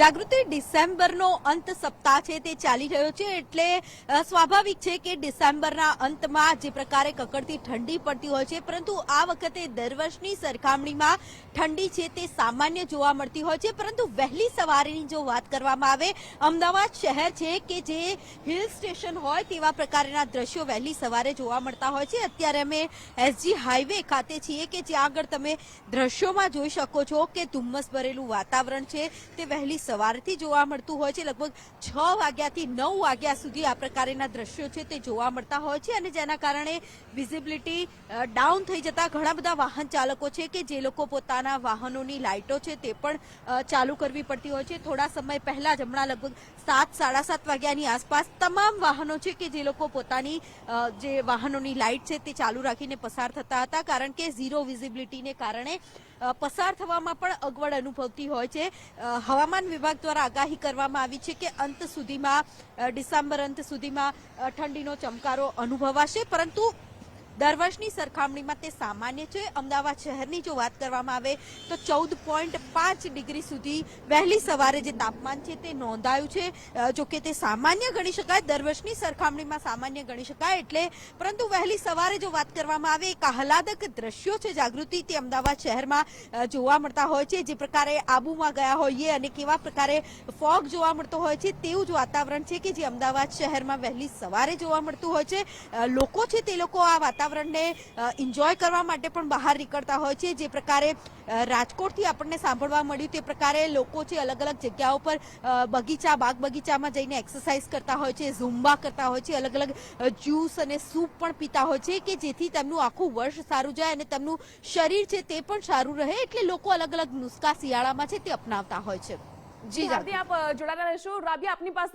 જાગૃતિ ડિસેમ્બરનો અંત સપ્તાહ છે તે ચાલી રહ્યો છે એટલે સ્વાભાવિક છે કે ડિસેમ્બરના અંતમાં જે પ્રકારે કકડતી ઠંડી પડતી હોય છે પરંતુ આ વખતે દર વર્ષની સરખામણીમાં ઠંડી છે તે સામાન્ય જોવા મળતી હોય છે પરંતુ વહેલી સવારની જો વાત કરવામાં આવે અમદાવાદ શહેર છે કે જે હિલ સ્ટેશન હોય તેવા પ્રકારના દ્રશ્યો વહેલી સવારે જોવા મળતા હોય છે। અત્યારે અમે એસજી હાઈવે ખાતે છીએ કે જ્યાં આગળ તમે દ્રશ્યોમાં જોઈ શકો છો કે ધુમ્મસ ભરેલું વાતાવરણ છે તે વહેલી સવારથી જોવા મળતું હોય છે। લગભગ 6 વાગ્યાથી 9 વાગ્યા સુધી આ પ્રકારના દ્રશ્યો છે તે જોવા મળતા હોય છે અને જેના કારણે વિઝિબિલિટી ડાઉન થઈ જતા ઘણા બધા વાહન ચાલકો છે કે જે લોકો પોતાના વાહનોની લાઇટો છે તે પણ ચાલુ કરવી પડતી હોય છે। થોડા સમય પહેલા જ હમણાં લગભગ 7-7:30 વાગ્યાની આસપાસ તમામ વાહનો છે કે જે લોકો પોતાની જે વાહનોની લાઇટ છે તે ચાલુ રાખીને પસાર થતા હતા કારણ કે ઝીરો વિઝિબિલિટીને કારણે પસાર થવામાં પણ અગવડ અનુભવતી હોય છે। હવામાન વિભાગ દ્વારા આગાહી કરવામાં આવી છે કે અંત સુધીમાં ડિસેમ્બર અંત સુધીમાં ઠંડીનો ચમકારો અનુભવાશે પરંતુ દર વર્ષની સરખામણીમાં તે સામાન્ય છે। અમદાવાદ શહેરની જો વાત કરવામાં આવે તો 14.5 ડિગ્રી સુધી વહેલી સવારે જે તાપમાન છે તે નોંધાયું છે। જો કે તે સામાન્ય ગણી શકાય, દર વર્ષની સરખામણીમાં સામાન્ય ગણી શકાય એટલે પરંતુ વહેલી સવારે જો વાત કરવામાં આવે એક આહલાદક દ્રશ્યો છે જાગૃતિ તે અમદાવાદ શહેરમાં જોવા મળતા હોય છે। જે પ્રકારે આબુમાં ગયા હોઈએ અને કેવા પ્રકારે ફોગ જોવા મળતો હોય છે તેવું જ વાતાવરણ છે કે જે અમદાવાદ શહેરમાં વહેલી સવારે જોવા મળતું હોય છે। લોકો છે તે લોકો આ વાતાવરણને એન્જોય કરવા માટે પણ બહાર નીકળતા હોય છે। જે પ્રકારે રાજકોટથી આપણને સાંભળવા મળ્યું તે પ્રકારે લોકો છે અલગ અલગ જગ્યાઓ પર બગીચા બાગ બગીચામાં જઈને એક્સરસાઇઝ કરતા હોય છે, ઝુમ્બા કરતા હોય છે, અલગ અલગ જ્યુસ અને સૂપ પણ પીતા હોય છે કે જેથી તેમનું આખું વર્ષ સારું જાય અને તેમનું શરીર છે તે પણ સારું રહે એટલે લોકો અલગ અલગ નુસ્ખા શિયાળામાં છે તે અપનાવતા હોય છે। જી રાબિયા, આપ જોડાયેલા રહેશો। રાબિયા, આપની પાસે